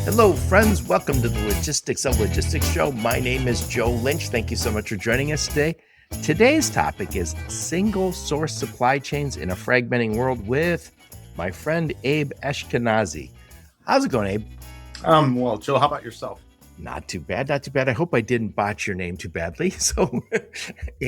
Hello, friends. Welcome to the Logistics of Logistics show. My name is Joe Lynch. Thank you so much for joining us today. Today's topic is single source supply chains in a fragmenting world with my friend Abe Eshkenazi. How's it going, Abe? Well, Joe, how about yourself? Not too bad, not too bad. I hope I didn't botch your name too badly. So,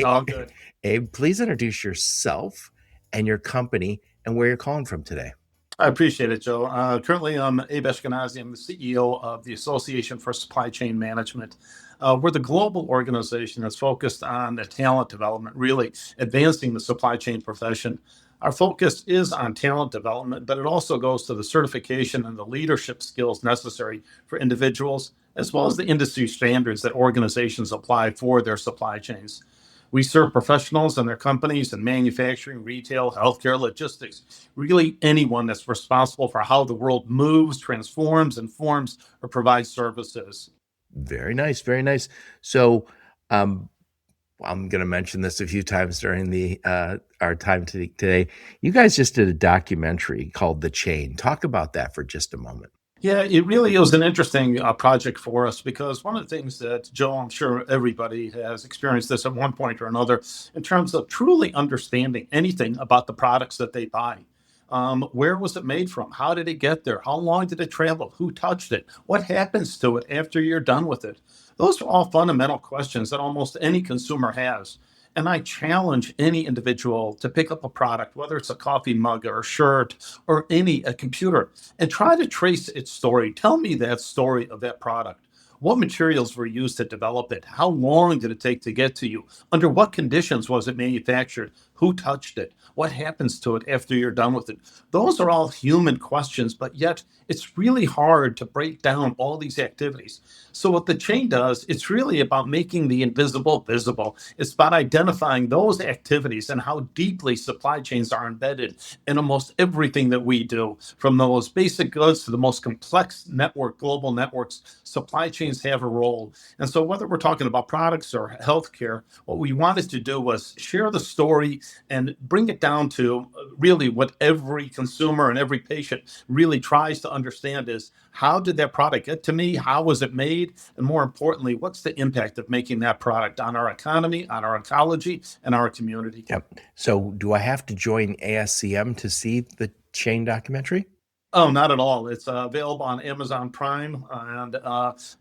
Oh, good. Abe, please introduce yourself and your company and where you're calling from today. I appreciate it, Joe. Currently, I'm Abe Eshkenazi. I'm the CEO of the Association for Supply Chain Management. We're the global organization that's focused on the talent development, really advancing the supply chain profession. Our focus is on talent development, but it also goes to the certification and the leadership skills necessary for individuals, as well as the industry standards that organizations apply for their supply chains. We serve professionals and their companies in manufacturing, retail, healthcare, logistics, really anyone that's responsible for how the world moves, transforms, informs, or provides services. Very nice, very nice. So, um, I'm going to mention this a few times during the our time today. You guys just did a documentary called The Chain. Talk about that for just a moment. Yeah, it really was an interesting project for us because one of the things that, Joe, I'm sure everybody has experienced this at one point or another in terms of truly understanding anything about the products that they buy. Where was it made from? How did it get there? How long did it travel? Who touched it? What happens to it after you're done with it? Those are all fundamental questions that almost any consumer has. And I challenge any individual to pick up a product, whether it's a coffee mug or a shirt or a computer, and try to trace its story. Tell me that story of that product. What materials were used to develop it? How long did it take to get to you? Under what conditions was it manufactured? Who touched it? What happens to it after you're done with it? Those are all human questions, but yet it's really hard to break down all these activities. So, what the chain does, it's really about making the invisible visible. It's about identifying those activities and how deeply supply chains are embedded in almost everything that we do, from the most basic goods to the most complex global networks. Supply chains have a role. And so, whether we're talking about products or healthcare, what we wanted to do was share the story and bring it down to really what every consumer and every patient really tries to understand is how did that product get to me? How was it made? And more importantly, what's the impact of making that product on our economy, on our ecology, and our community? Yep. So, do I have to join ASCM to see the Chain documentary? Oh, not at all. It's available on Amazon Prime, and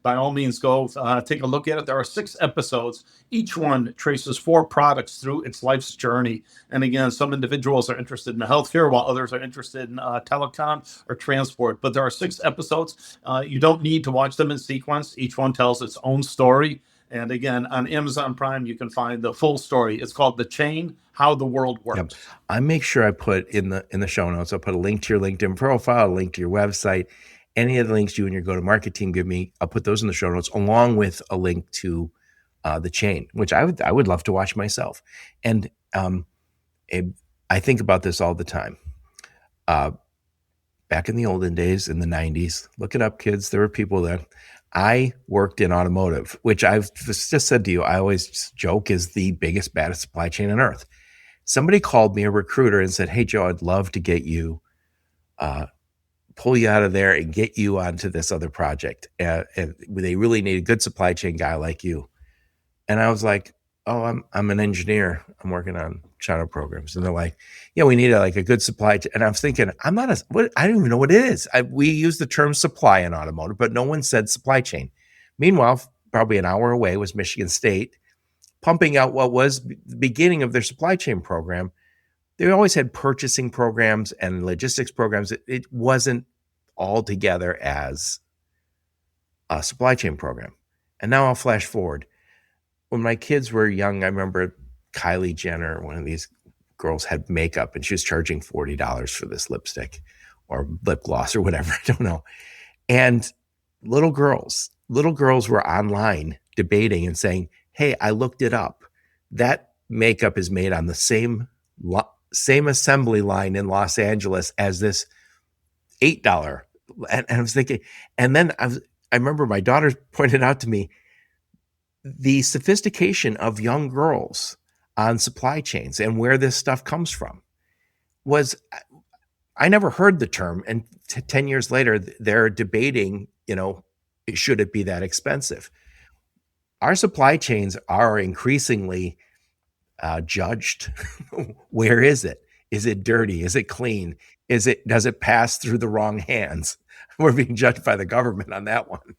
by all means, go take a look at it. There are 6 episodes. Each one traces 4 products through its life's journey. And again, some individuals are interested in healthcare, while others are interested in telecom or transport. But there are 6 episodes. You don't need to watch them in sequence. Each one tells its own story. And again, on Amazon Prime, you can find the full story. It's called The Chain: How the World Yep. Works. I make sure I put in the show notes. I'll put a link to your LinkedIn profile, a link to your website, any of the links you and your go-to-market team give me. I'll put those in the show notes along with a link to the Chain, which I would love to watch myself. And I think about this all the time. Back in the olden days, in the 90s, look it up, kids. There were people that I worked in automotive, which I've just said to you, I always joke is the biggest, baddest supply chain on earth. Somebody called me, a recruiter, and said, "Hey, Joe, I'd love to get you, uh, pull you out of there and get you onto this other project. And they really need a good supply chain guy like you." And I was like, "Oh, I'm an engineer. I'm working on China programs." And they're like, "Yeah, we need a good supply chain." And I was thinking, I'm not a what I don't even know what it is. We use the term supply in automotive, but no one said supply chain. Meanwhile, probably an hour away was Michigan State pumping out what was the beginning of their supply chain program. They always had purchasing programs and logistics programs. It wasn't all together as a supply chain program. And now I'll flash forward. When my kids were young, I remember Kylie Jenner, one of these girls, had makeup and she was charging $40 for this lipstick or lip gloss or whatever. I don't know. And little girls were online debating and saying, "Hey, I looked it up. That makeup is made on the same assembly line in Los Angeles as this $8." And I was thinking, and then I remember my daughter pointed out to me the sophistication of young girls on supply chains and where this stuff comes from was I never heard the term, and 10 years later, they're debating, should it be that expensive? Our supply chains are increasingly judged. Where is it? Is it dirty? Is it clean? Does it pass through the wrong hands? We're being judged by the government on that one.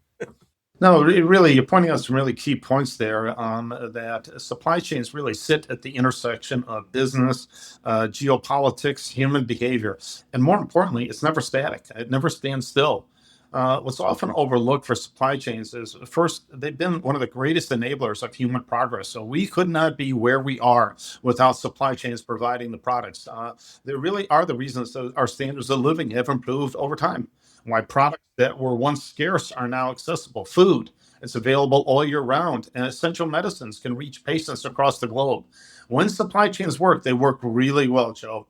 No, really, you're pointing out some really key points there. That supply chains really sit at the intersection of business, geopolitics, human behavior, and more importantly, it's never static. It never stands still. What's often overlooked for supply chains is, first, they've been one of the greatest enablers of human progress. So we could not be where we are without supply chains providing the products. They really are the reasons that our standards of living have improved over time. Why products that were once scarce are now accessible. Food is available all year round, and essential medicines can reach patients across the globe. When supply chains work, they work really well, Joe.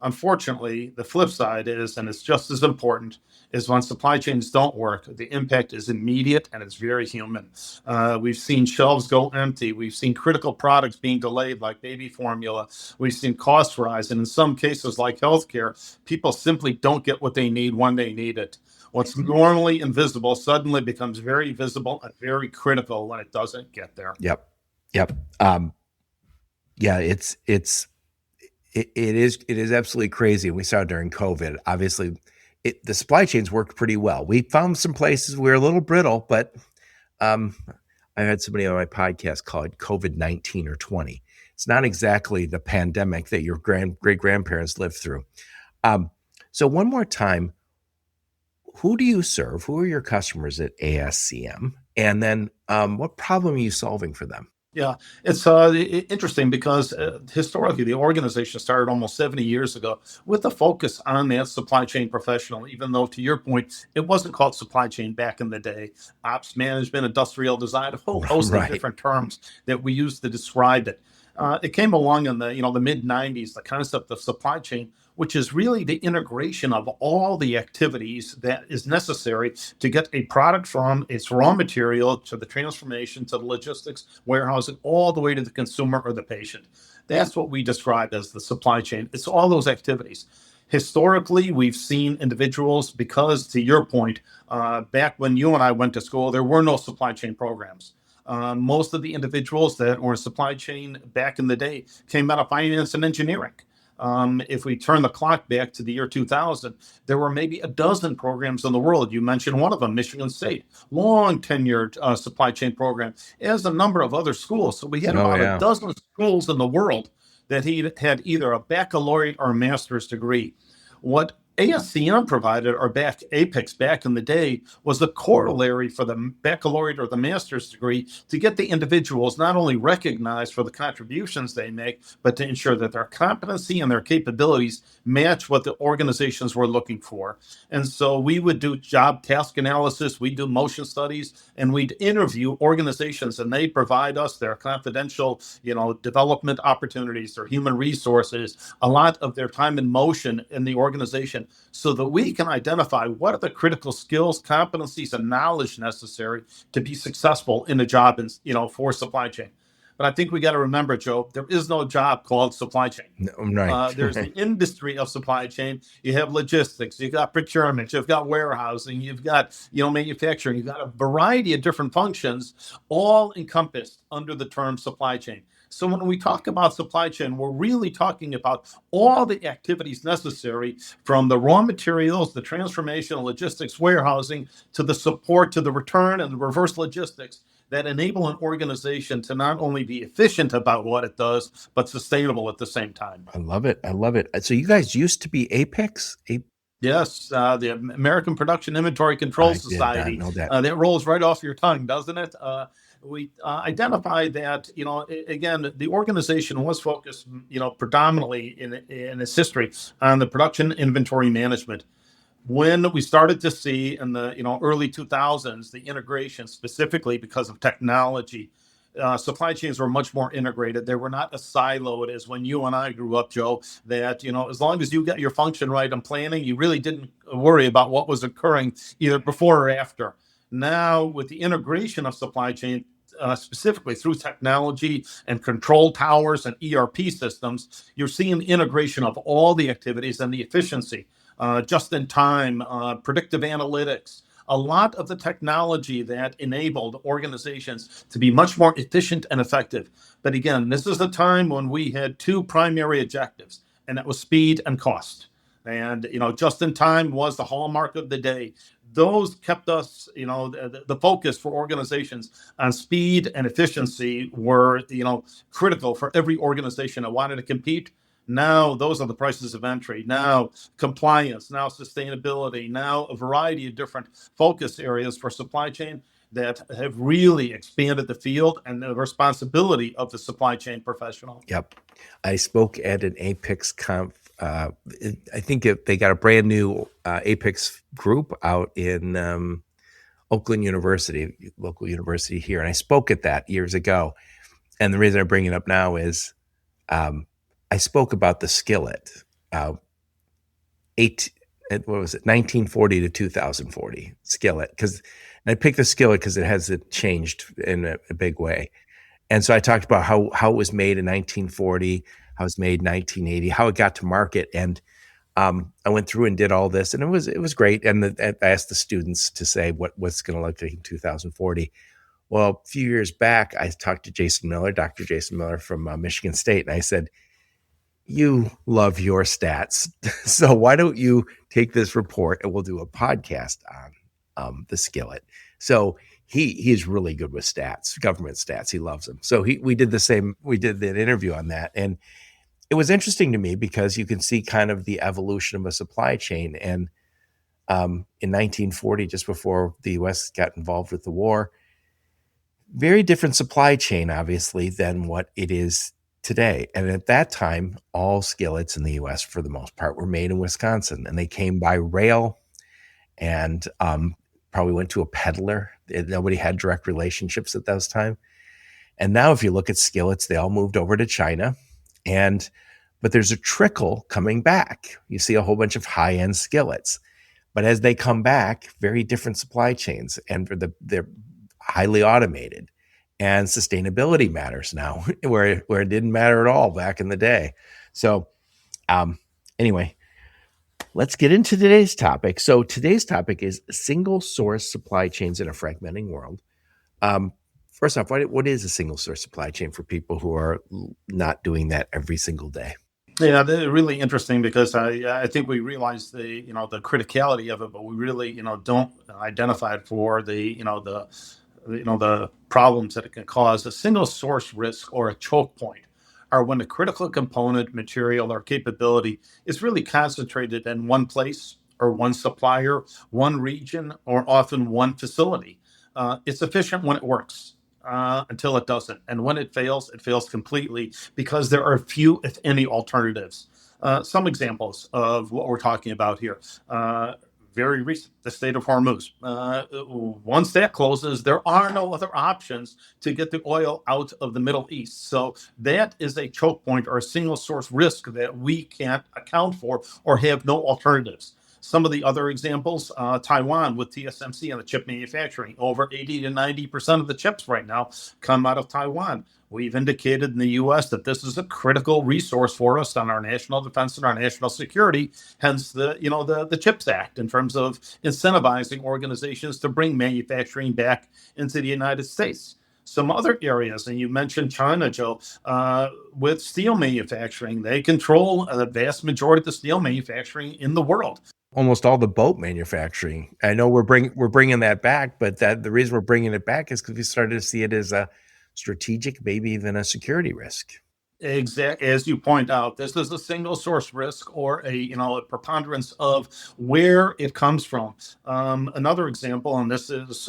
Unfortunately, the flip side is, and it's just as important, is when supply chains don't work, the impact is immediate and it's very human. We've seen shelves go empty. We've seen critical products being delayed, like baby formula. We've seen costs rise. And in some cases, like healthcare, people simply don't get what they need when they need it. What's normally invisible suddenly becomes very visible and very critical when it doesn't get there. Yep. Yep. Yeah, it is absolutely crazy. We saw it during COVID. Obviously, the supply chains worked pretty well. We found some places we were a little brittle, but I had somebody on my podcast call it COVID-19 or 20. It's not exactly the pandemic that your great grandparents lived through. So one more time, who do you serve? Who are your customers at ASCM? And then what problem are you solving for them? Yeah, it's interesting because historically the organization started almost 70 years ago with a focus on that supply chain professional, even though, to your point, it wasn't called supply chain back in the day. Ops management, industrial design, a whole host of Right. different terms that we used to describe it. It came along in the mid 90s, the concept of supply chain, which is really the integration of all the activities that is necessary to get a product from its raw material to the transformation to the logistics, warehousing, all the way to the consumer or the patient. That's what we describe as the supply chain. It's all those activities. Historically, we've seen individuals, because to your point, back when you and I went to school, there were no supply chain programs. Most of the individuals that were in supply chain back in the day came out of finance and engineering. If we turn the clock back to the year 2000, there were maybe a dozen programs in the world. You mentioned one of them, Michigan State, long tenured supply chain program, as a number of other schools. So we had about a dozen schools in the world that he had either a baccalaureate or a master's degree. What ASCM provided, or back Apex back in the day, was the corollary for the baccalaureate or the master's degree to get the individuals not only recognized for the contributions they make, but to ensure that their competency and their capabilities match what the organizations were looking for. And so we would do job task analysis, we'd do motion studies, and we'd interview organizations, and they'd provide us their confidential, development opportunities, their human resources, a lot of their time in motion in the organization, so that we can identify what are the critical skills, competencies, and knowledge necessary to be successful in a job for supply chain. But I think we got to remember, Joe, there is no job called supply chain. Right. There's the industry of supply chain. You have logistics, you've got procurement, you've got warehousing, you've got manufacturing, you've got a variety of different functions, all encompassed under the term supply chain. So when we talk about supply chain, we're really talking about all the activities necessary, from the raw materials, the transformation, logistics, warehousing, to the support, to the return and the reverse logistics, that enable an organization to not only be efficient about what it does, but sustainable at the same time. I love it. So you guys used to be Apex? Yes, the American Production Inventory Control Society. Did not know that. That rolls right off your tongue, doesn't it? We identified that, again, the organization was focused, predominantly in its history on the production inventory management. When we started to see in the early 2000s the integration, specifically because of technology, supply chains were much more integrated. They were not as siloed as when you and I grew up, Joe, that as long as you got your function right and planning, you really didn't worry about what was occurring either before or after. Now, with the integration of supply chain, specifically through technology and control towers and ERP systems, you're seeing the integration of all the activities and the efficiency. just in time, predictive analytics, a lot of the technology that enabled organizations to be much more efficient and effective. But again, this is a time when we had two primary objectives, and that was speed and cost. And just in time was the hallmark of the day. Those kept us, the focus for organizations on speed and efficiency were, critical for every organization that wanted to compete. Now those are the prices of entry. Now compliance, now sustainability, now a variety of different focus areas for supply chain that have really expanded the field and the responsibility of the supply chain professional. Yep. I spoke at an Apex conf. I think they got a brand new Apex group out in Oakland University, local university here. And I spoke at that years ago. And the reason I bring it up now is I spoke about the skillet, what was it, 1940 to 2040 skillet. Because I picked the skillet because it hasn't changed in a big way. And so I talked about how it was made in 1940, how it was made in 1980, how it got to market. And I went through and did all this, and it was great. And I asked the students to say what's going to look like in 2040. Well, a few years back, I talked to Jason Miller, Dr. Jason Miller from Michigan State, and I said, you love your stats. So why don't you take this report and we'll do a podcast on the skillet. So he's really good with stats, government stats. He loves them. So we did the same. We did an interview on that, and it was interesting to me because you can see kind of the evolution of a supply chain. And in 1940, just before the U.S. got involved with the war, very different supply chain, obviously, than what it is today. And at that time, all skillets in the U.S., for the most part, were made in Wisconsin, and they came by rail and probably went to a peddler. Nobody had direct relationships at those time. And now if you look at skillets, they all moved over to China. But there's a trickle coming back. You see a whole bunch of high-end skillets. But as they come back, very different supply chains, and they're highly automated. And sustainability matters now, where it didn't matter at all back in the day. So anyway, let's get into today's topic. So today's topic is single source supply chains in a fragmenting world. First off, what is a single source supply chain for people who are not doing that every single day? Yeah, they're really interesting because I think we realize the the criticality of it, but we really don't identify it for the problems that it can cause. A single source risk or a choke point are when a critical component, material, or capability is really concentrated in one place or one supplier, one region, or often one facility. It's efficient when it works. Until it doesn't. And when it fails completely because there are few, if any, alternatives. Some examples of what we're talking about here. Very recent, the Strait of Hormuz. Once that closes, there are no other options to get the oil out of the Middle East. So that is a choke point or a single source risk that we can't account for or have no alternatives. Some of the other examples, Taiwan with TSMC and the chip manufacturing, over 80 to 90% of the chips right now come out of Taiwan. We've indicated in the U.S. that this is a critical resource for us on our national defense and our national security. Hence the CHIPS Act in terms of incentivizing organizations to bring manufacturing back into the United States. Some other areas, and you mentioned China, Joe, with steel manufacturing, they control the vast majority of the steel manufacturing in the world. Almost all the boat manufacturing. I know we're bringing that back, but the reason we're bringing it back is because we started to see it as a strategic, maybe even a security risk. Exactly, as you point out, this is a single source risk or a preponderance of where it comes from. Another example, and this is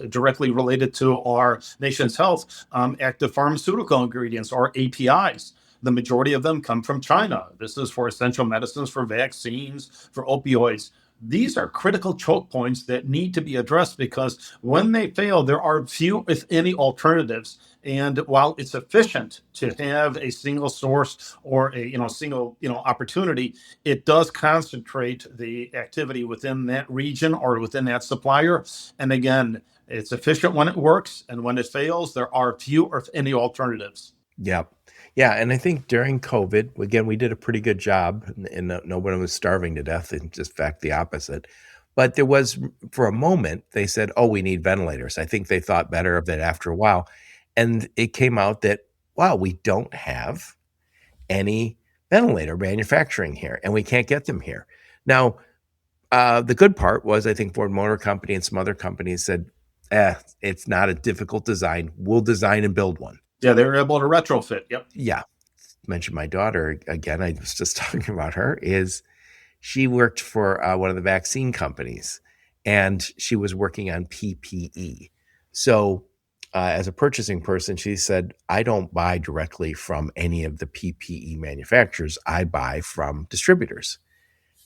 directly related to our nation's health, active pharmaceutical ingredients or APIs. The majority of them come from China. This is for essential medicines, for vaccines, for opioids. These are critical choke points that need to be addressed because when they fail, there are few, if any, alternatives. And while it's efficient to have a single source or a single opportunity, it does concentrate the activity within that region or within that supplier. And again, it's efficient when it works, and when it fails, there are few, or if any, alternatives. Yep. Yeah, and I think during COVID, again, we did a pretty good job, and no one was starving to death. In just fact, the opposite. But there was, for a moment, they said, "Oh, we need ventilators." I think they thought better of it after a while, and it came out that, wow, we don't have any ventilator manufacturing here, and we can't get them here. Now, the good part was, I think Ford Motor Company and some other companies said, it's not a difficult design. We'll design and build one. Yeah, they were able to retrofit. Yep. Yeah, mention my daughter again. I was just talking about her. Is she worked for one of the vaccine companies, and she was working on PPE. So, as a purchasing person, she said, "I don't buy directly from any of the PPE manufacturers. I buy from distributors."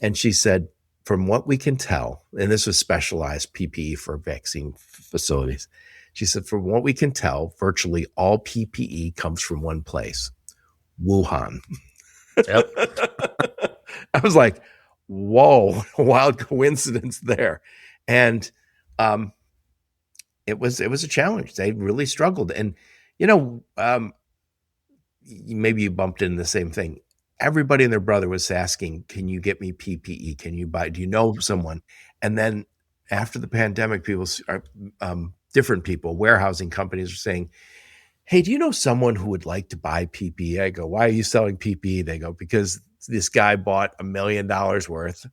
And she said, "From what we can tell, and this was specialized PPE for vaccine facilities." She said, "From what we can tell, virtually all PPE comes from one place, Wuhan." Yep. I was like, whoa, wild coincidence there. And um, it was a challenge. They really struggled. And, you know, maybe you bumped into the same thing. Everybody and their brother was asking, "Can you get me PPE? Can you buy? Do you know someone?" And then after the pandemic, different people, warehousing companies are saying, "Hey, do you know someone who would like to buy PPE?" I go, "Why are you selling PPE?" They go, "Because this guy bought $1 million worth,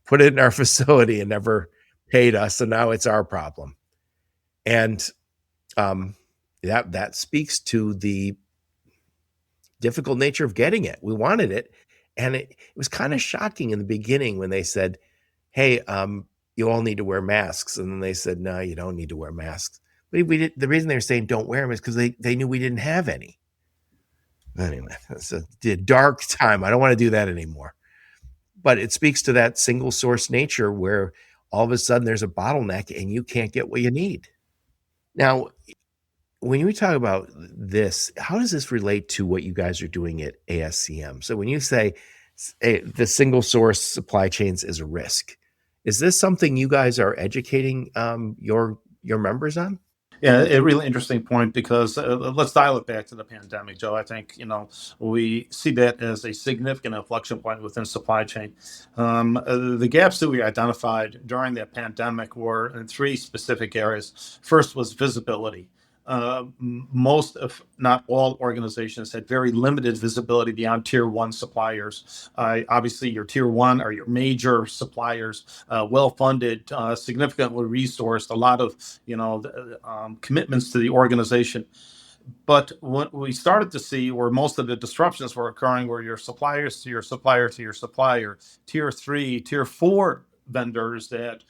put it in our facility and never paid us. And now it's our problem." And um, that speaks to the difficult nature of getting it. We wanted it. And it was kind of shocking in the beginning when they said, "Hey, you all need to wear masks." And then they said, "No, you don't need to wear masks." We did, the reason they were saying don't wear them is because they knew we didn't have any. Anyway, it's a dark time. I don't want to do that anymore. But it speaks to that single source nature where all of a sudden there's a bottleneck and you can't get what you need. Now, when you talk about this, how does this relate to what you guys are doing at ASCM? So when you say the single source supply chains is a risk, is this something you guys are educating your members on? Yeah, a really interesting point because let's dial it back to the pandemic, Joe. I think we see that as a significant inflection point within supply chain. The gaps that we identified during that pandemic were in three specific areas. First was visibility. Most, if not all, organizations had very limited visibility beyond tier one suppliers. Obviously, your tier one are your major suppliers, well funded, significantly resourced, a lot of commitments to the organization. But what we started to see where most of the disruptions were occurring were your suppliers to your supplier to your supplier, tier three, tier four vendors that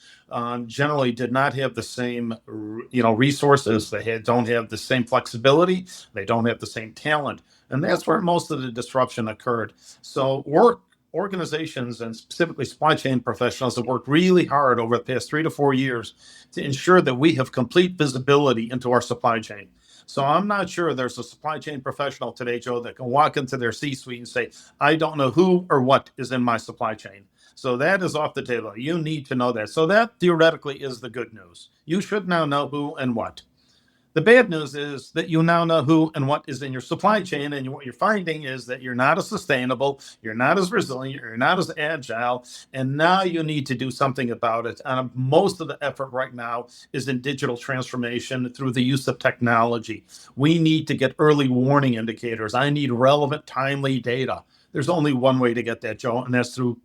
generally did not have the same resources. Don't have the same flexibility. They don't have the same talent, and that's where most of the disruption occurred. So organizations and specifically supply chain professionals have worked really hard over the past 3 to 4 years to ensure that we have complete visibility into our supply chain. So I'm not sure there's a supply chain professional today, Joe, that can walk into their C-suite and say, "I don't know who or what is in my supply chain." So that is off the table. You need to know that. So that theoretically is the good news. You should now know who and what. The bad news is that you now know who and what is in your supply chain. And what you're finding is that you're not as sustainable, you're not as resilient, you're not as agile. And now you need to do something about it. And most of the effort right now is in digital transformation through the use of technology. We need to get early warning indicators. I need relevant, timely data. There's only one way to get that, Joe, and that's through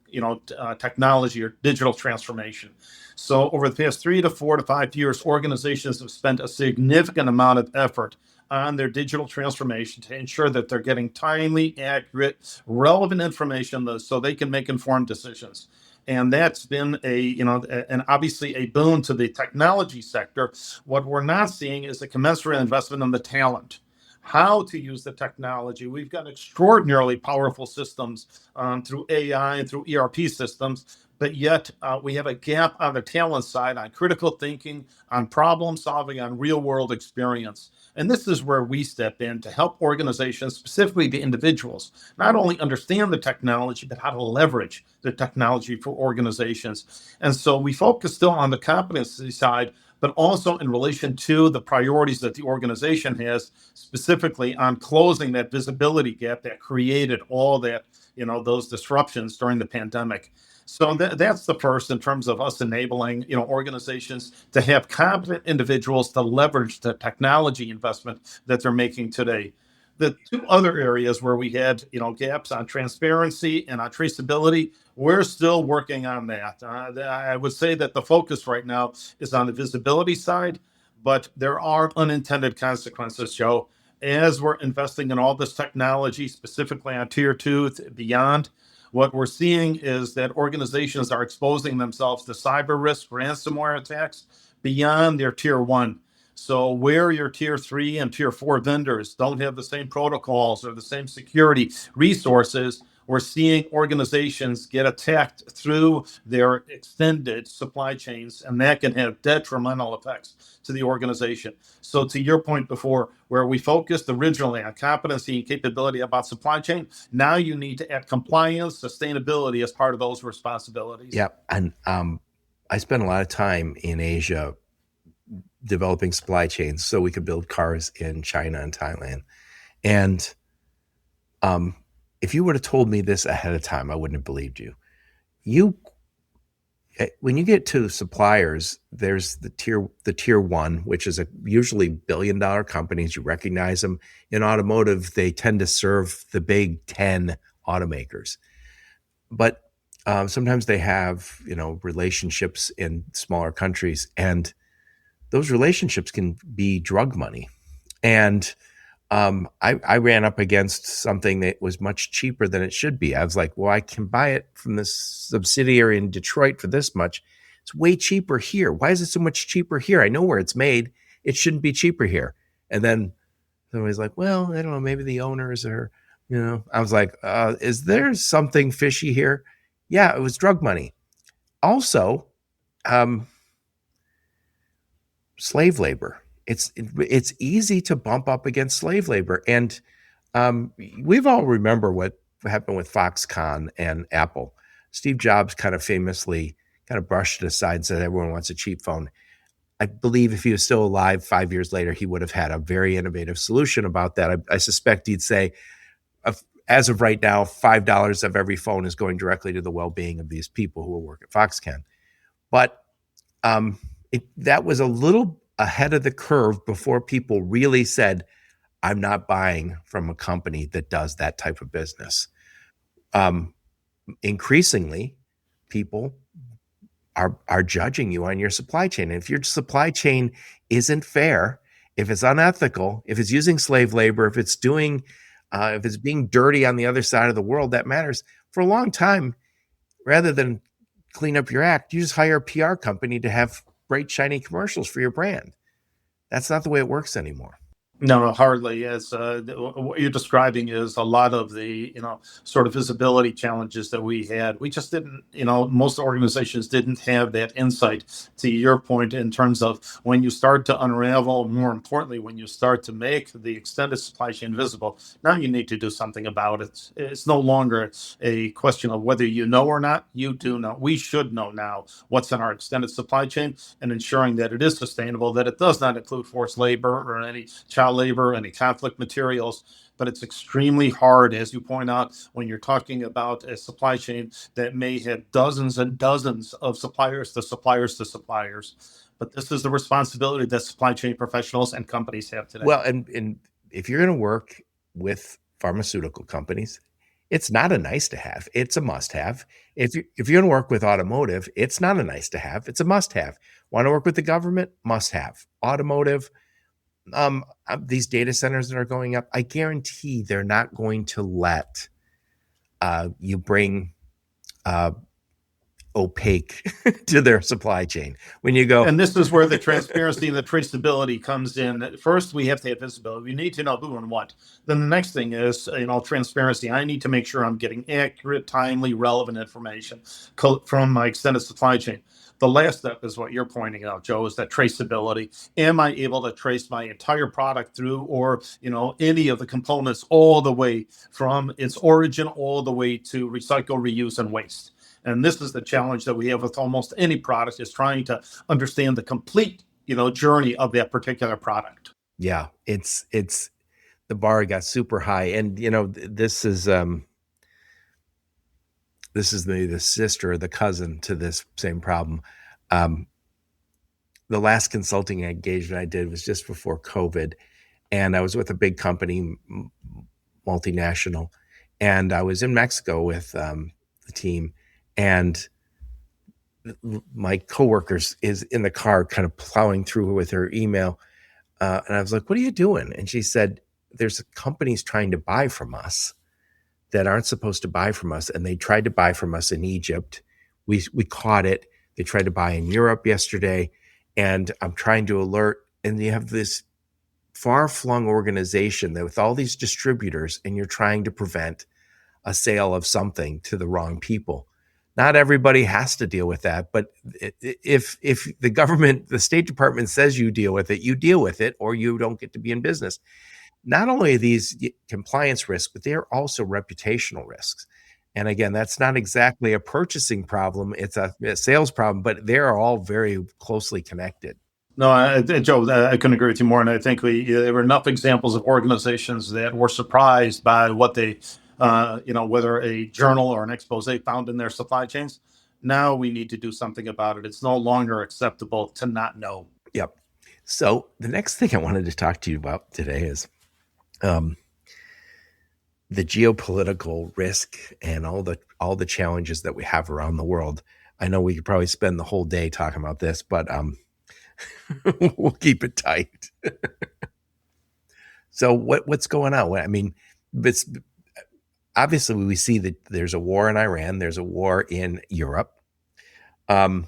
technology or digital transformation. So over the past 3 to 4 to 5 years, organizations have spent a significant amount of effort on their digital transformation to ensure that they're getting timely, accurate, relevant information so they can make informed decisions. And that's been and obviously a boon to the technology sector. What we're not seeing is a commensurate investment in the talent, how to use the technology. We've got extraordinarily powerful systems through AI and through ERP systems, but yet we have a gap on the talent side on critical thinking, on problem solving, on real world experience. And this is where we step in to help organizations, specifically the individuals, not only understand the technology, but how to leverage the technology for organizations. And so we focus still on the competency side, but also in relation to the priorities that the organization has, specifically on closing that visibility gap that created all that, those disruptions during the pandemic. So that's the first, in terms of us enabling, organizations to have competent individuals to leverage the technology investment that they're making today. The two other areas where we had, gaps on transparency and on traceability, we're still working on that. I would say that the focus right now is on the visibility side, but there are unintended consequences, Joe. As we're investing in all this technology, specifically on tier two beyond, what we're seeing is that organizations are exposing themselves to cyber risk, ransomware attacks beyond their tier one. So where your tier three and tier four vendors don't have the same protocols or the same security resources, we're seeing organizations get attacked through their extended supply chains, and that can have detrimental effects to the organization. So to your point before, where we focused originally on competency and capability about supply chain, now you need to add compliance, sustainability as part of those responsibilities. Yeah, and I spent a lot of time in Asia developing supply chains so we could build cars in China and Thailand. And if you would have told me this ahead of time, I wouldn't have believed you. When you get to suppliers, there's the tier one, which is usually $1 billion companies. You recognize them. In automotive, they tend to serve the big 10 automakers, but sometimes they have relationships in smaller countries, and those relationships can be drug money. And I ran up against something that was much cheaper than it should be. I was like, well, I can buy it from this subsidiary in Detroit for this much. It's way cheaper here. Why is it so much cheaper here? I know where it's made. It shouldn't be cheaper here. And then somebody's like, well, I don't know, maybe the owners are, I was like, is there something fishy here? Yeah, it was drug money. Also, slave labor. It's easy to bump up against slave labor, and we've all remember what happened with Foxconn and Apple. Steve Jobs kind of famously kind of brushed it aside and said everyone wants a cheap phone. I believe if he was still alive 5 years later, he would have had a very innovative solution about that. I suspect he'd say, as of right now, $5 of every phone is going directly to the well-being of these people who will work at Foxconn. But that was a little ahead of the curve before people really said, I'm not buying from a company that does that type of business. Increasingly, people are judging you on your supply chain. And if your supply chain isn't fair, if it's unethical, if it's using slave labor, if it's being dirty on the other side of the world, that matters. For a long time, rather than clean up your act, you just hire a PR company to have bright, shiny commercials for your brand. That's not the way it works anymore. No, hardly. As what you're describing is a lot of the, sort of visibility challenges that we had. We just didn't, most organizations didn't have that insight, to your point, in terms of when you start to unravel, more importantly, when you start to make the extended supply chain visible, now you need to do something about it. It's no longer a question of whether you know or not. You do know. We should know now what's in our extended supply chain, and ensuring that it is sustainable, that it does not include forced labor or any child labor, any conflict materials. But it's extremely hard, as you point out, when you're talking about a supply chain that may have dozens and dozens of suppliers to suppliers to suppliers. But this is the responsibility that supply chain professionals and companies have today. Well, and if you're going to work with pharmaceutical companies, it's not a nice to have. It's a must have. If you're going to work with automotive, it's not a nice to have. It's a must have. Want to work with the government? Must have. Automotive. These data centers that are going up, I guarantee they're not going to let you bring opaque to their supply chain. When you go, and this is where the transparency and the traceability comes in. First, we have to have visibility. We need to know who and what. Then the next thing is, transparency. I need to make sure I'm getting accurate, timely, relevant information from my extended supply chain. The last step is what you're pointing out, Joe, is that traceability. Am I able to trace my entire product through, or, any of the components all the way from its origin all the way to recycle, reuse, and waste? And this is the challenge that we have with almost any product, is trying to understand the complete journey of that particular product. Yeah, it's the bar got super high, and this is the sister or the cousin to this same problem. Um, the last consulting engagement I did was just before COVID, and I was with a big company, multinational, and I was in Mexico with the team, and my coworkers is in the car, kind of plowing through with her email, and I was like, "What are you doing?" And she said, "There's companies trying to buy from us that aren't supposed to buy from us, and they tried to buy from us in Egypt. We caught it. They tried to buy in Europe yesterday, and I'm trying to alert." And you have this far-flung organization that with all these distributors, and you're trying to prevent a sale of something to the wrong people. Not everybody has to deal with that, but if the government, the State Department says you deal with it, you deal with it, or you don't get to be in business. Not only are these compliance risks, but they're also reputational risks. And again, that's not exactly a purchasing problem, it's a sales problem, but they're all very closely connected. No, Joe, I couldn't agree with you more. And I think there were enough examples of organizations that were surprised by what they, whether a journal or an expose found in their supply chains. Now we need to do something about it. It's no longer acceptable to not know. Yep. So the next thing I wanted to talk to you about today is um, the geopolitical risk and all the challenges that we have around the world. I know we could probably spend the whole day talking about this, but we'll keep it tight. So what's going on? I mean, it's obviously we see that there's a war in Iran, there's a war in Europe, um,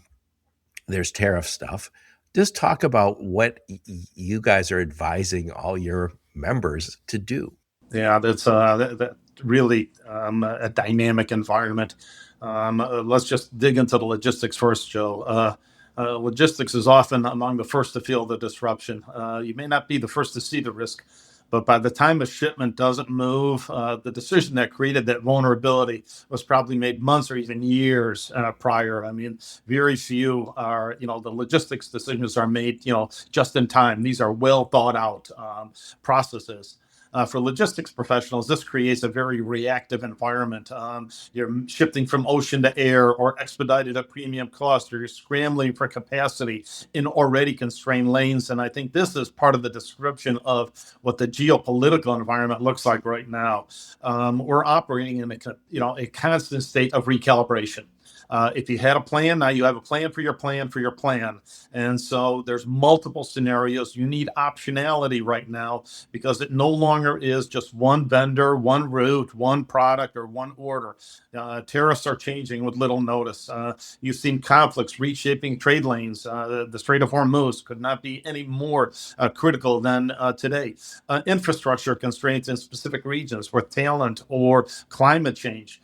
there's tariff stuff. Just talk about what you guys are advising all your members to do. Yeah, that really a dynamic environment. Let's just dig into the logistics first, Joe. Logistics is often among the first to feel the disruption. You may not be the first to see the risk, but by the time a shipment doesn't move, the decision that created that vulnerability was probably made months or even years prior. I mean, very few are, the logistics decisions are made, just in time. These are well thought out processes. For logistics professionals, this creates a very reactive environment. You're shifting from ocean to air or expedited at premium cost, or you're scrambling for capacity in already constrained lanes. And I think this is part of the description of what the geopolitical environment looks like right now. We're operating in a constant state of recalibration. If you had a plan, now you have a plan for your plan for your plan. And so there's multiple scenarios. You need optionality right now because it no longer is just one vendor, one route, one product, or one order. Tariffs are changing with little notice. You've seen conflicts reshaping trade lanes. The Strait of Hormuz could not be any more critical than today. Infrastructure constraints in specific regions with talent or climate change.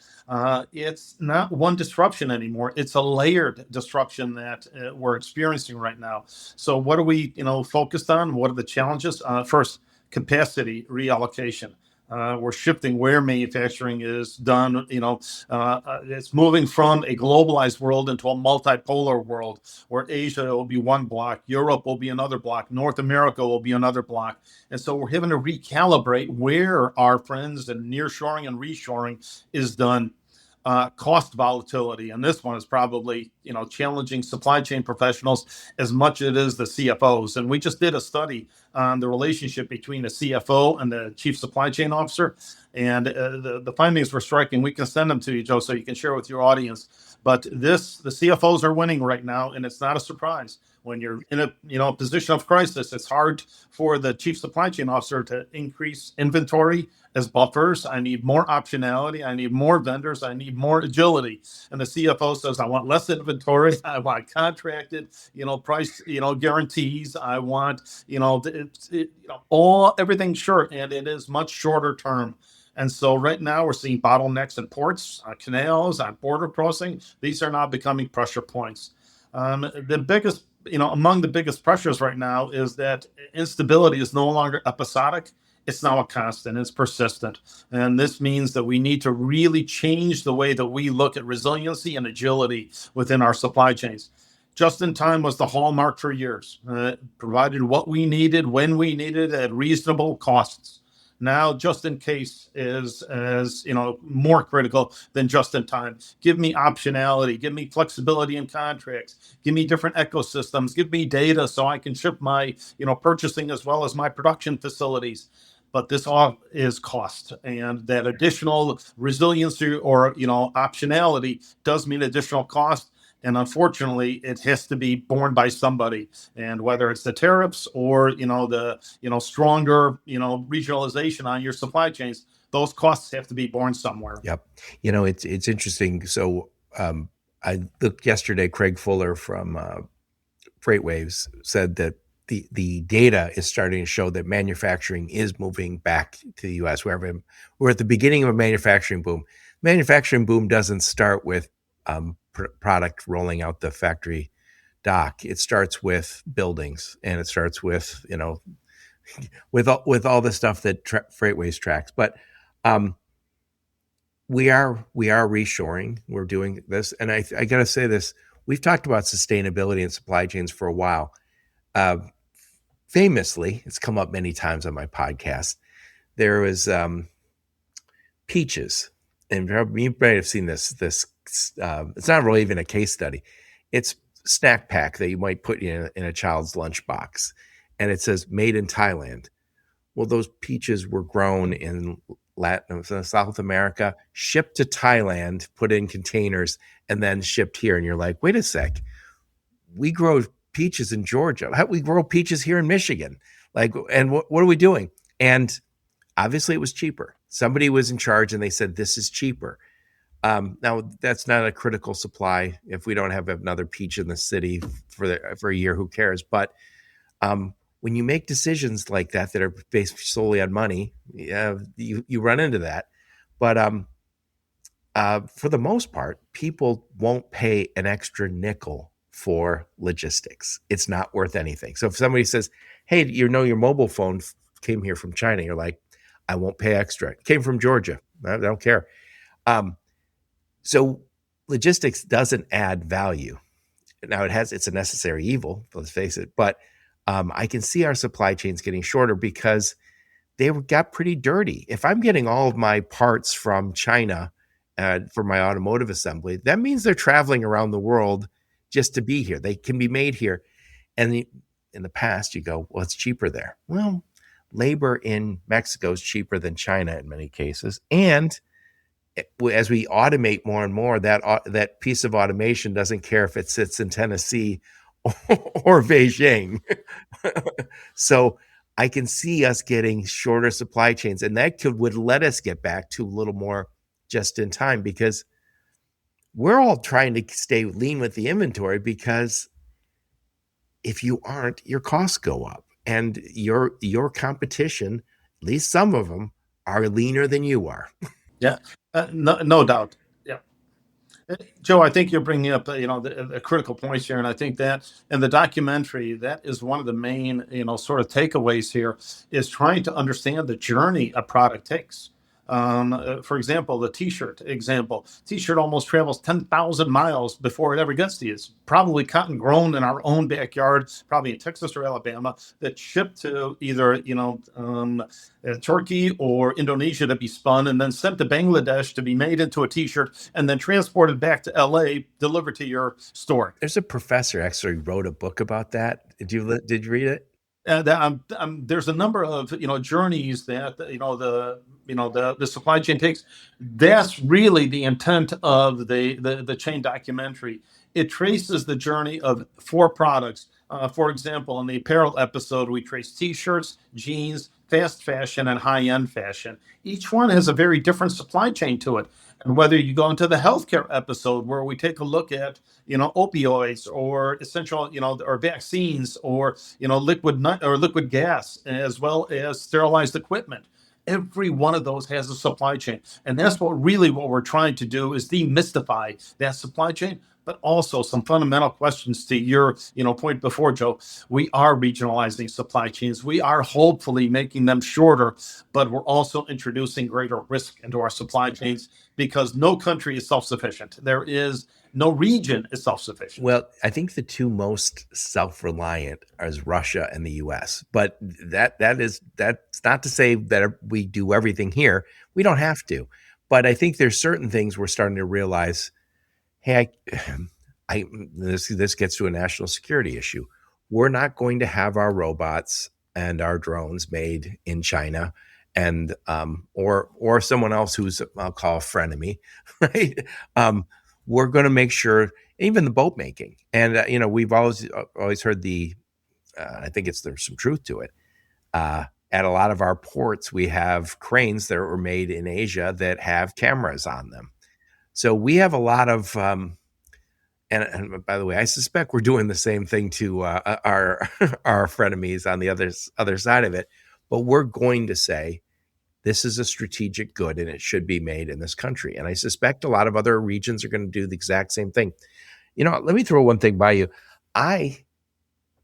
It's not one disruption anymore. It's a layered disruption that we're experiencing right now. So what are we, focused on? What are the challenges? First, capacity reallocation. We're shifting where manufacturing is done. It's moving from a globalized world into a multipolar world where Asia will be one block, Europe will be another block, North America will be another block. And so we're having to recalibrate where our friends and nearshoring and reshoring is done. Cost volatility, and this one is probably challenging supply chain professionals as much as it is the CFOs. And we just did a study on the relationship between the CFO and the chief supply chain officer, and the findings were striking. We can send them to you, Joe, so you can share with your audience. But the CFOs are winning right now, and it's not a surprise. When you're in a position of crisis, it's hard for the chief supply chain officer to increase inventory as buffers. I need more optionality. I need more vendors. I need more agility. And the CFO says, I want less inventory. I want contracted, price, guarantees. I want, everything short, and it is much shorter term. And so right now we're seeing bottlenecks in ports, canals, on border crossing. These are now becoming pressure points. The biggest, among the biggest pressures right now is that instability is no longer episodic. It's now a constant. It's persistent. And this means that we need to really change the way that we look at resiliency and agility within our supply chains. Just in time was the hallmark for years. Provided what we needed when we needed at reasonable costs. Now, just in case is as more critical than just in time. Give me optionality, give me flexibility in contracts, give me different ecosystems, give me data so I can ship my purchasing as well as my production facilities. But this all is cost, and that additional resiliency or optionality does mean additional cost. And unfortunately, it has to be borne by somebody. And whether it's the tariffs or the stronger regionalization on your supply chains, those costs have to be borne somewhere. Yep. It's interesting. So I looked yesterday. Craig Fuller from FreightWaves said that the data is starting to show that manufacturing is moving back to the U.S. We're at the beginning of a manufacturing boom. Manufacturing boom doesn't start with product rolling out the factory dock. It starts with buildings, and it starts with with all the stuff that FreightWaves tracks. But we are reshoring. We're doing this, and I got to say this. We've talked about sustainability and supply chains for a while. Famously, it's come up many times on my podcast. There was peaches, and you might have seen this. It's not really even a case study. It's a snack pack that you might put in a child's lunchbox, and it says "Made in Thailand." Well, those peaches were grown in South America, shipped to Thailand, put in containers, and then shipped here. And you're like, wait a sec, we grow peaches in Georgia. How we grow peaches here in Michigan? And what are we doing? And obviously, it was cheaper. Somebody was in charge, and they said this is cheaper. Now, that's not a critical supply. If we don't have another peach in the city for a year, who cares? But when you make decisions like that are based solely on money, you run into that. But for the most part, people won't pay an extra nickel for logistics. It's not worth anything. So if somebody says, hey, your mobile phone came here from China, you're like, I won't pay extra. It came from Georgia. I don't care. So logistics doesn't add value. Now it's a necessary evil, let's face it. But I can see our supply chains getting shorter because they got pretty dirty. If I'm getting all of my parts from China for my automotive assembly, that means they're traveling around the world just to be here. They can be made here. And in the past, you go, well, it's cheaper there. Well, labor in Mexico is cheaper than China in many cases. And as we automate more and more, that piece of automation doesn't care if it sits in Tennessee or Beijing. So I can see us getting shorter supply chains, and that would let us get back to a little more just in time, because we're all trying to stay lean with the inventory, because if you aren't, your costs go up, and your competition, at least some of them, are leaner than you are. Yeah, no doubt. Yeah. Joe, I think you're bringing up, a critical point here, and I think that in the documentary, that is one of the main, sort of takeaways here, is trying to understand the journey a product takes. For example, the T-shirt example. T-shirt almost travels 10,000 miles before it ever gets to you. It's probably cotton grown in our own backyard, probably in Texas or Alabama, that shipped to either Turkey or Indonesia to be spun, and then sent to Bangladesh to be made into a T-shirt, and then transported back to LA, delivered to your store. There's a professor actually wrote a book about that. Did you read it? There's a number of journeys that the supply chain takes. That's really the intent of the chain documentary. It traces the journey of 4 products. For example, in the apparel episode, we trace T-shirts, jeans, fast fashion, and high-end fashion. Each one has a very different supply chain to it. And whether you go into the healthcare episode, where we take a look at opioids or essential or vaccines or liquid gas, as well as sterilized equipment, every one of those has a supply chain. And that's what we're trying to do, is demystify that supply chain, but also some fundamental questions to your point before, Joe. We are regionalizing supply chains. We are hopefully making them shorter, but we're also introducing greater risk into our supply chains, because no country is self-sufficient. There is No region is self-sufficient. Well, I think the two most self-reliant is Russia and the U.S. But that's not to say that we do everything here. We don't have to. But I think there's certain things we're starting to realize. Hey, I this gets to a national security issue. We're not going to have our robots and our drones made in China, and or someone else who's, I'll call a frenemy, right? We're going to make sure, even the boat making, and we've always heard the. I think there's some truth to it. At a lot of our ports, we have cranes that were made in Asia that have cameras on them. So we have a lot of and by the way, I suspect we're doing the same thing to our frenemies on the other side of it. But we're going to say this is a strategic good and it should be made in this country. And I suspect a lot of other regions are going to do the exact same thing. Let me throw one thing by you. I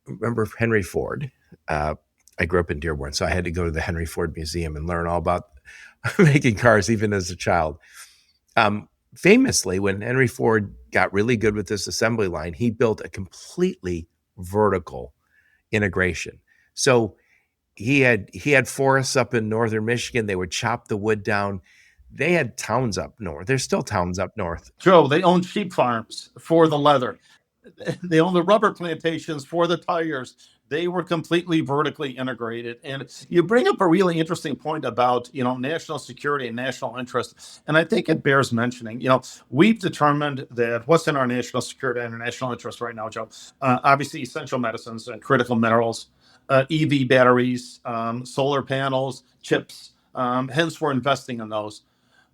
remember Henry Ford. I grew up in Dearborn, so I had to go to the Henry Ford Museum and learn all about making cars, even as a child. Famously, when Henry Ford got really good with this assembly line, he built a completely vertical integration. So he had forests up in northern Michigan. They would chop the wood down. They had towns up north. There's still towns up north. Joe, they own sheep farms for the leather. They own the rubber plantations for the tires. They were completely vertically integrated. And you bring up a really interesting point about, national security and national interest. And I think it bears mentioning. We've determined that what's in our national security and our national interest right now, Joe, obviously essential medicines and critical minerals, EV batteries, solar panels, chips. Hence, we're investing in those.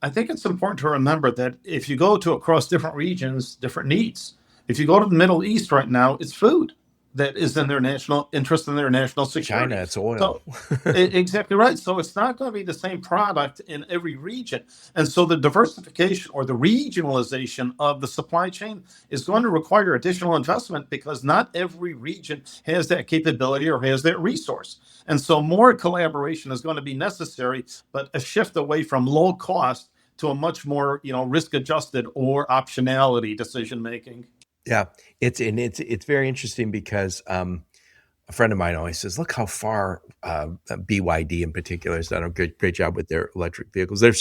I think it's important to remember that if you go to across different regions, different needs. If you go to the Middle East right now, it's food that is in their national interest in their national security. China, it's oil. So, exactly right. So it's not going to be the same product in every region. And so the diversification or the regionalization of the supply chain is going to require additional investment because not every region has that capability or has that resource. And so more collaboration is going to be necessary, but a shift away from low cost to a much more, risk adjusted or optionality decision making. Yeah, it's very interesting because a friend of mine always says, "Look how far BYD in particular has done a great job with their electric vehicles. They're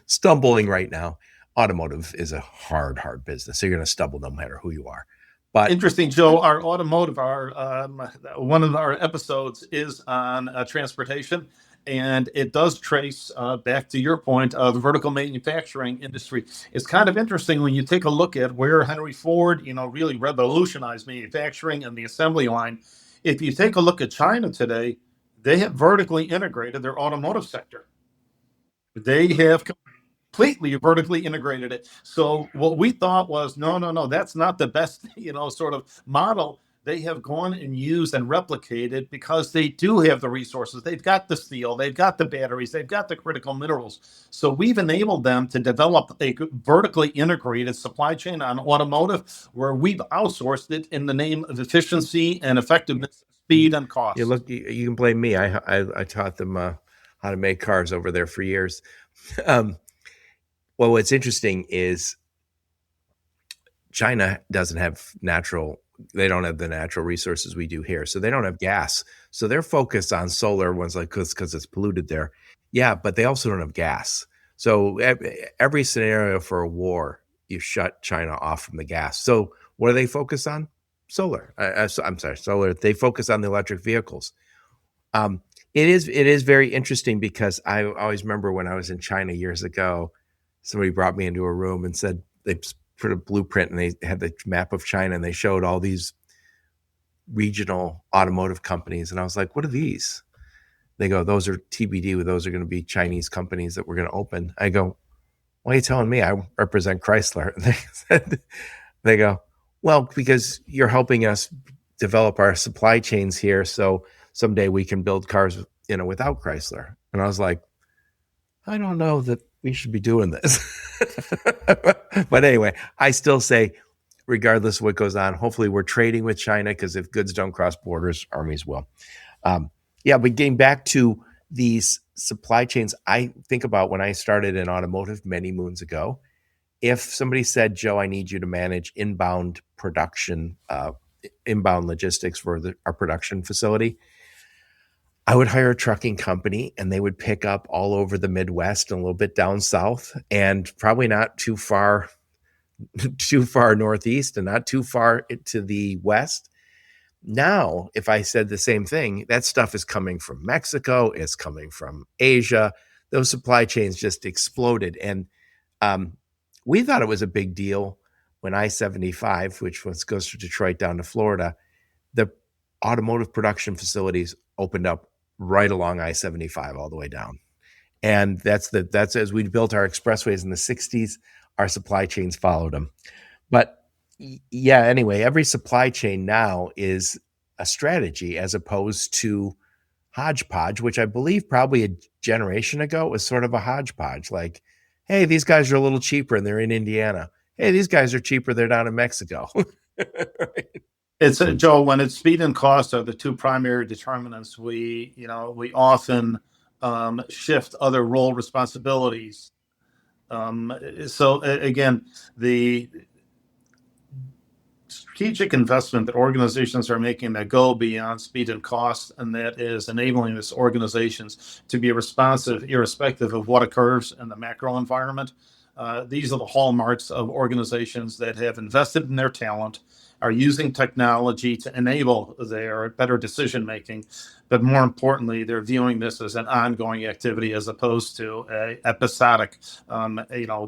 stumbling right now. Automotive is a hard business. So you're going to stumble no matter who you are." But interesting, Joe. Our automotive, one of our episodes is on transportation. And it does trace back to your point of the vertical manufacturing industry. It's kind of interesting when you take a look at where Henry Ford, really revolutionized manufacturing and the assembly line. If you take a look at China today, they have vertically integrated their automotive sector. They have completely vertically integrated it. So what we thought was, no, that's not the best, sort of model. They have gone and used and replicated because they do have the resources. They've got the steel, they've got the batteries, they've got the critical minerals. So we've enabled them to develop a vertically integrated supply chain on automotive where we've outsourced it in the name of efficiency and effectiveness, speed and cost. look, you can blame me. I taught them how to make cars over there for years. Well, what's interesting is China doesn't have they don't have the natural resources we do here. So they don't have gas. So they're focused on solar ones, like because it's polluted there. Yeah, but they also don't have gas. So every scenario for a war, you shut China off from the gas. So what do they focus on? Solar. I'm sorry, solar. They focus on the electric vehicles. It is very interesting because I always remember when I was in China years ago, somebody brought me into a room and said they put a blueprint and they had the map of China and they showed all these regional automotive companies. And I was like, what are these? They go, those are TBD. Those are going to be Chinese companies that we're going to open. I go, why are you telling me? I represent Chrysler. They go, well, because you're helping us develop our supply chains here. So someday we can build cars, without Chrysler. And I was like, I don't know that we should be doing this. But anyway, I still say, regardless of what goes on, hopefully we're trading with China because if goods don't cross borders, armies will. But getting back to these supply chains, I think about when I started in automotive many moons ago, if somebody said, Joe, I need you to manage inbound production, inbound logistics for our production facility, I would hire a trucking company and they would pick up all over the Midwest and a little bit down south, and probably not too far too far northeast and not too far to the west. Now, if I said the same thing, that stuff is coming from Mexico, it's coming from Asia. Those supply chains just exploded. And um, we thought it was a big deal when I-75, which goes from Detroit down to Florida, the automotive production facilities opened up right along I-75 all the way down. And that's as we built our expressways in the 60s, our supply chains followed them. But yeah, anyway, every supply chain now is a strategy as opposed to hodgepodge, which I believe probably a generation ago was sort of a hodgepodge. Like, hey, these guys are a little cheaper and they're in Indiana. Hey, these guys are cheaper, they're down in Mexico. It's Joe, when it's speed and cost are the two primary determinants, we often shift other role responsibilities. So again, the strategic investment that organizations are making that go beyond speed and cost, and that is enabling these organizations to be responsive irrespective of what occurs in the macro environment. These are the hallmarks of organizations that have invested in their talent, are using technology to enable their better decision making, but more importantly, they're viewing this as an ongoing activity as opposed to a episodic,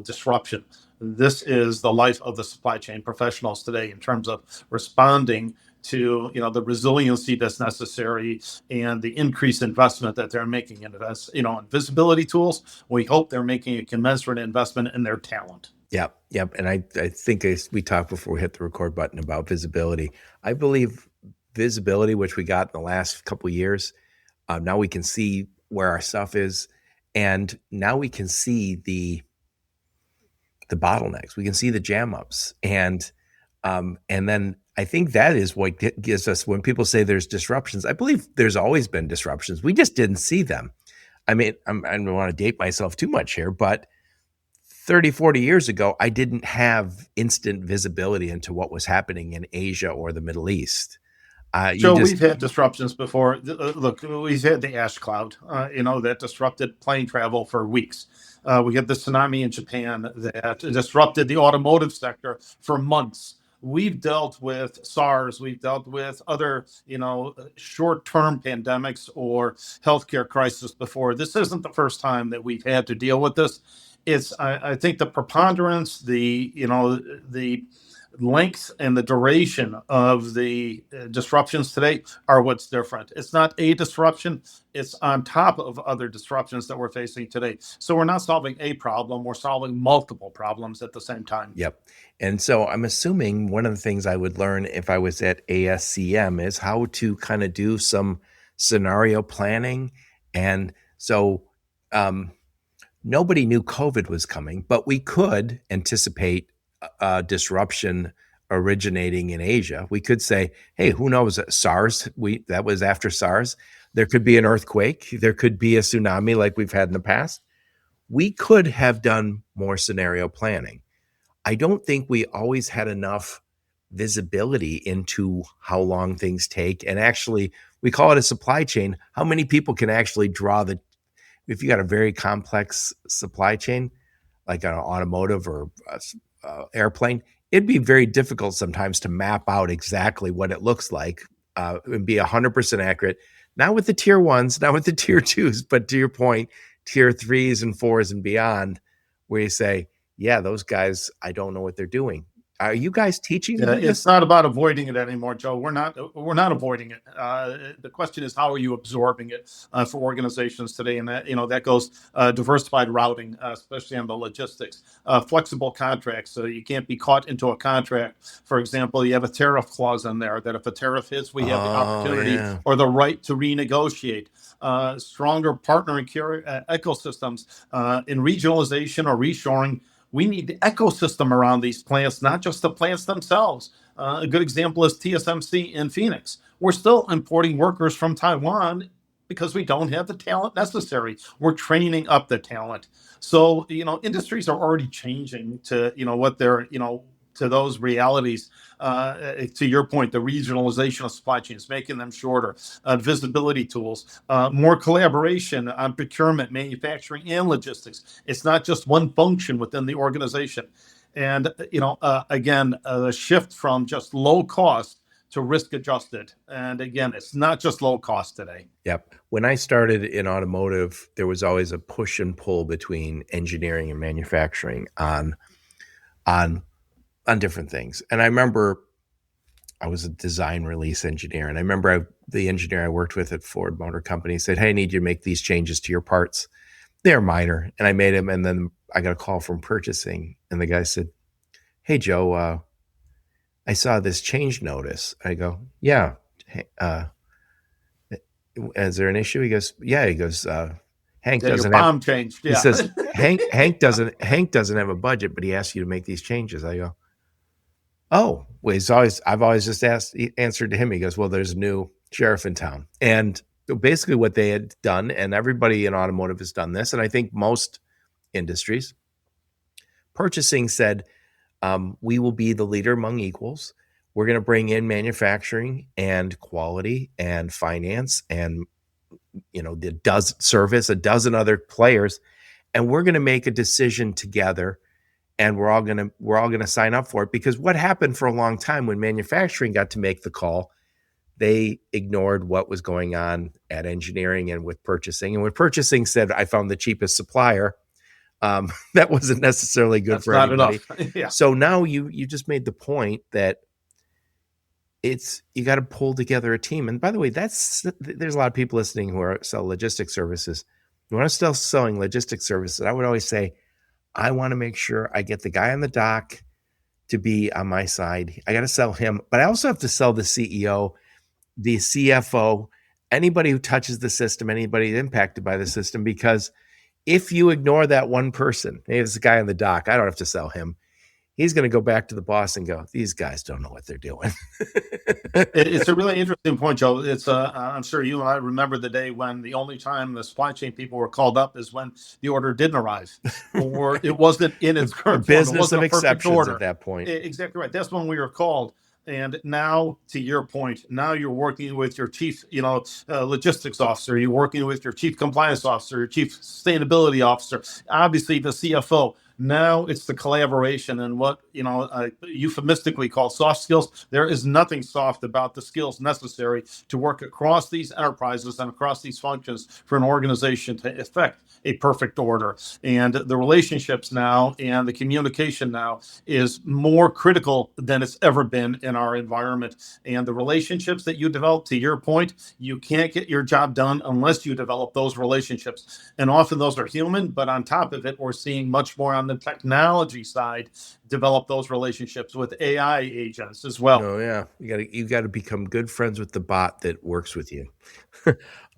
disruption. This is the life of the supply chain professionals today in terms of responding to the resiliency that's necessary and the increased investment that they're making in in visibility tools. We hope they're making a commensurate investment in their talent. Yep, yep. And I think we talked before we hit the record button about visibility. I believe visibility, which we got in the last couple of years, now we can see where our stuff is, and now we can see the bottlenecks. We can see the jam ups, and then I think that is what gives us, when people say there's disruptions. I believe there's always been disruptions. We just didn't see them. I mean, I don't want to date myself too much here, but 30, 40 years ago, I didn't have instant visibility into what was happening in Asia or the Middle East. Joe, we've had disruptions before. Look, we've had the ash cloud, that disrupted plane travel for weeks. We had the tsunami in Japan that disrupted the automotive sector for months. We've dealt with SARS. We've dealt with other, short-term pandemics or healthcare crisis before. This isn't the first time that we've had to deal with this. I think the preponderance, the length and the duration of the disruptions today are what's different. It's not a disruption, it's on top of other disruptions that we're facing today. So we're not solving a problem, we're solving multiple problems at the same time. Yep. And so I'm assuming one of the things I would learn if I was at ASCM is how to kind of do some scenario planning. And so nobody knew COVID was coming, but we could anticipate disruption originating in Asia. We could say, hey, who knows, SARS, that was after SARS. There could be an earthquake. There could be a tsunami like we've had in the past. We could have done more scenario planning. I don't think we always had enough visibility into how long things take. And actually, we call it a supply chain. How many people can actually if you got a very complex supply chain, like an automotive or airplane, it'd be very difficult sometimes to map out exactly what it looks like and be 100% accurate. Not with the tier ones, not with the tier twos, but to your point, tier threes and fours and beyond, where you say, yeah, those guys, I don't know what they're doing. Are you guys teaching them this? It's not about avoiding it anymore, Joe. We're not avoiding it. The question is, how are you absorbing it for organizations today? And that goes diversified routing, especially on the logistics, flexible contracts. So you can't be caught into a contract. For example, you have a tariff clause in there that if a tariff hits, we have the opportunity or the right to renegotiate. Stronger partnering ecosystems in regionalization or reshoring. We need the ecosystem around these plants, not just the plants themselves. A good example is TSMC in Phoenix. We're still importing workers from Taiwan because we don't have the talent necessary. We're training up the talent. So, industries are already changing to, what they're, to those realities. To your point, the regionalization of supply chains, making them shorter, visibility tools, more collaboration on procurement, manufacturing, and logistics. It's not just one function within the organization. And, again, the shift from just low cost to risk adjusted. And again, it's not just low cost today. Yep. When I started in automotive, there was always a push and pull between engineering and manufacturing on on different things. And I remember I was a design release engineer, and I remember the engineer I worked with at Ford Motor Company said, "Hey, I need you to make these changes to your parts. They're minor." And I made them, and then I got a call from purchasing, and the guy said, "Hey, Joe, I saw this change notice." I go, "Yeah. Uh, is there an issue?" He goes, "Yeah." He goes, "Hank Yeah, your doesn't have." palm changed. He Yeah. says, "Hank doesn't have a budget, but he asked you to make these changes." I go, "Oh, well, I've always just answered to him." He goes, "Well, there's a new sheriff in town." And basically what they had done, and everybody in automotive has done this, and I think most industries, purchasing said, we will be the leader among equals. We're going to bring in manufacturing and quality and finance and a dozen other players, and we're going to make a decision together, and we're all going to sign up for it. Because what happened for a long time, when manufacturing got to make the call, they ignored what was going on at engineering and with purchasing. And when purchasing said, "I found the cheapest supplier," that wasn't necessarily good That's for not anybody. enough. Yeah. So now you just made the point that you got to pull together a team. And by the way, there's a lot of people listening who sell logistics services. When I'm still selling logistics services, I would always say, I want to make sure I get the guy on the dock to be on my side. I got to sell him, but I also have to sell the CEO, the CFO, anybody who touches the system, anybody impacted by the system, because if you ignore that one person, hey, there's a guy on the dock, I don't have to sell him. He's going to go back to the boss and go, "These guys don't know what they're doing." It's a really interesting point, Joe. I'm sure you and I remember the day when the only time the supply chain people were called up is when the order didn't arrive, or it wasn't in its current form. It Business wasn't of a perfect exceptions order. at that point. Exactly right. That's when we were called. And now, to your point, now you're working with your chief, logistics officer. You're working with your chief compliance officer, your chief sustainability officer, obviously the CFO. Now it's the collaboration and what euphemistically called soft skills. There is nothing soft about the skills necessary to work across these enterprises and across these functions for an organization to effect a perfect order. And the relationships now and the communication now is more critical than it's ever been in our environment. And the relationships that you develop, to your point, you can't get your job done unless you develop those relationships. And often those are human, but on top of it, we're seeing much more on the technology side develop those relationships with AI agents as well. Oh yeah, you got to become good friends with the bot that works with you.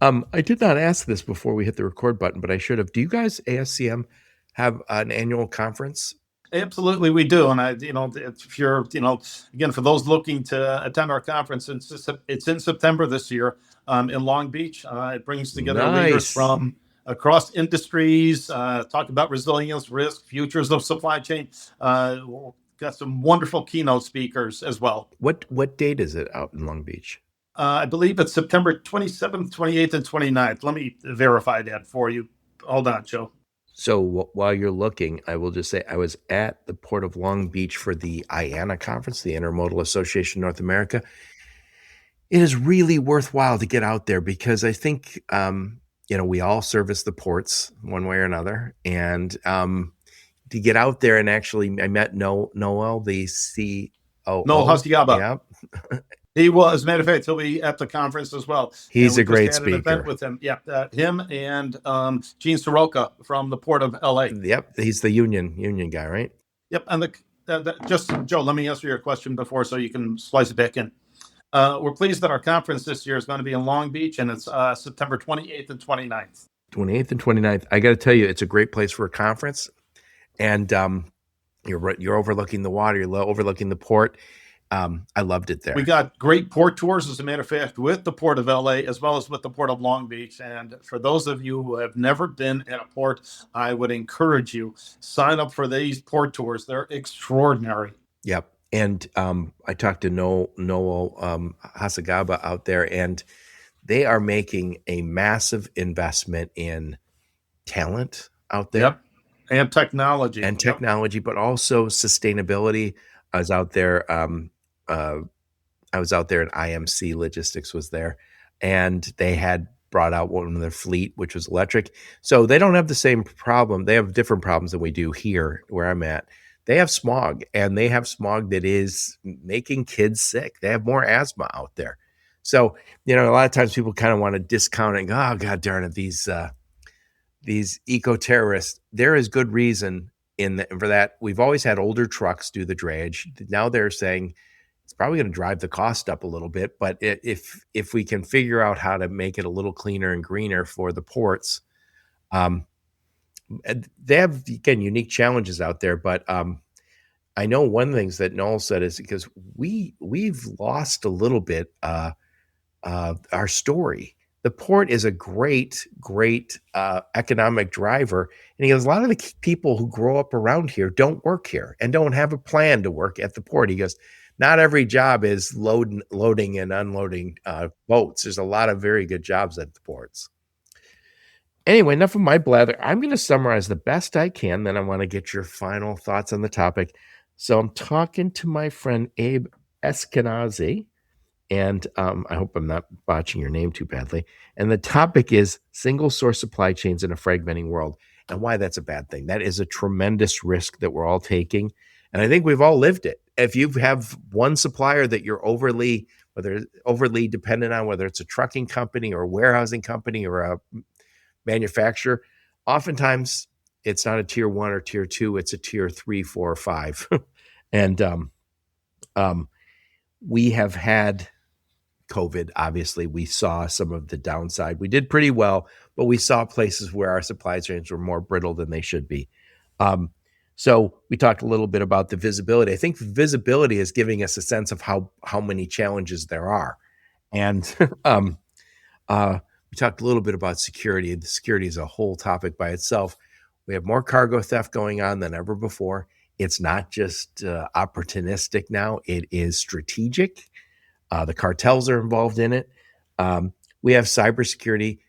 I did not ask this before we hit the record button, but I should have. Do you guys, ASCM, have an annual conference? Absolutely, we do. And if you're, again, for those looking to attend our conference, it's in September this year in Long Beach. It brings together leaders from across industries, talk about resilience, risk, futures of supply chain. Got some wonderful keynote speakers as well. What date is it out in Long Beach? I believe it's September 27th, 28th, and 29th. Let me verify that for you. Hold on, Joe. So while you're looking, I will just say I was at the Port of Long Beach for the IANA conference, the Intermodal Association North America. It is really worthwhile to get out there because I think we all service the ports one way or another, and to get out there and actually, I met Noel, the COO. Noel Hustigaba. Yeah. He will, as a matter of fact, he'll be at the conference as well. He's a great just had an speaker. event with him. Yeah, him and Gene Soroka from the Port of LA. Yep, he's the union guy, right? Yep, and just Joe, let me answer your question before so you can slice it back in. We're pleased that our conference this year is going to be in Long Beach, and it's September 28th and 29th. 28th and 29th. I got to tell you, it's a great place for a conference, and you're overlooking the water, you're overlooking the port. I loved it We there. got great port tours, as a matter of fact, with the Port of LA as well as with the Port of Long Beach. And for those of you who have never been at a port, I would encourage you sign up for these port tours. They're extraordinary. Yep. And I talked to Noel Hasagaba out there, and they are making a massive investment in talent out there Yep. And technology. and Yep. technology, but also sustainability. I was out there. Uh, I was out there, and IMC Logistics was there, and they had brought out one of their fleet, which was electric. So they don't have the same problem. They have different problems than we do here, where I'm at. They have smog, and they have smog that is making kids sick. They have more asthma out there. So, a lot of times people kind of want to discount it and go, oh, God darn it, these eco terrorists. There is good reason for that. We've always had older trucks do the drayage. Now they're saying it's probably going to drive the cost up a little bit, but if we can figure out how to make it a little cleaner and greener for the ports, um, they have, again, unique challenges out there. But I know one of the things that Noel said is because we've lost a little bit our story. The port is a great, great economic driver. And he goes, a lot of the people who grow up around here don't work here and don't have a plan to work at the port. He goes, not every job is loading and unloading boats. There's a lot of very good jobs at the ports. Anyway, enough of my blather. I'm going to summarize the best I can. Then I want to get your final thoughts on the topic. So I'm talking to my friend Abe Eshkenazi, and I hope I'm not botching your name too badly. And the topic is single source supply chains in a fragmenting world, and why that's a bad thing. That is a tremendous risk that we're all taking. And I think we've all lived it. If you have one supplier that you're overly dependent on, whether it's a trucking company or a warehousing company or a manufacturer, oftentimes it's not a tier one or tier two, it's a tier 3, 4, or 5. And we have had COVID. Obviously, we saw some of the downside. We did pretty well, but we saw places where our supply chains were more brittle than they should be. So we talked a little bit about the visibility. I think visibility is giving us a sense of how many challenges there are. And we talked a little bit about security. The security is a whole topic by itself. We have more cargo theft going on than ever before. It's not just opportunistic now. It is strategic. The cartels are involved in it. We have cybersecurity.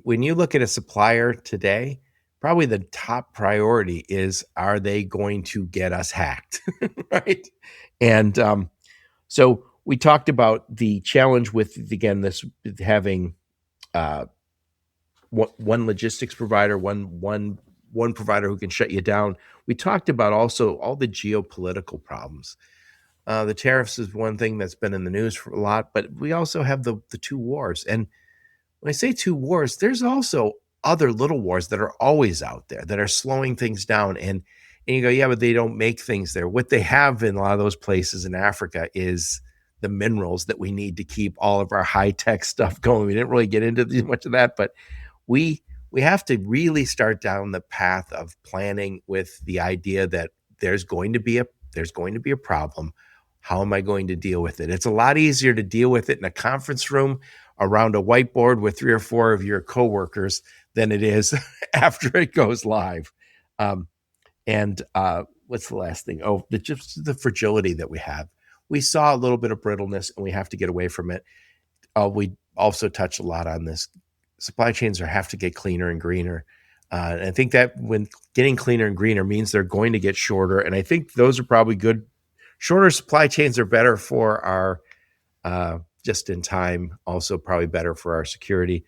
When you look at a supplier today, probably the top priority is, are they going to get us hacked? Right? And so we talked about the challenge with, again, this having one logistics provider, one provider who can shut you down. We talked about also all the geopolitical problems. The tariffs is one thing that's been in the news for a lot, but we also have the two wars. And when I say two wars, there's also other little wars that are always out there that are slowing things down. And you go, yeah, but they don't make things there. What they have in a lot of those places in Africa is the minerals that we need to keep all of our high tech stuff going. We didn't really get into much of that, but we have to really start down the path of planning with the idea that there's going to be a problem. How am I going to deal with it? It's a lot easier to deal with it in a conference room around a whiteboard with 3 or 4 of your coworkers than it is after it goes live. And what's the last thing? Oh, just the fragility that we have. We saw a little bit of brittleness, and we have to get away from it. We also touched a lot on this. Supply chains have to get cleaner and greener. And I think that when getting cleaner and greener means they're going to get shorter. And I think those are probably good. Shorter supply chains are better for our just in time, also probably better for our security.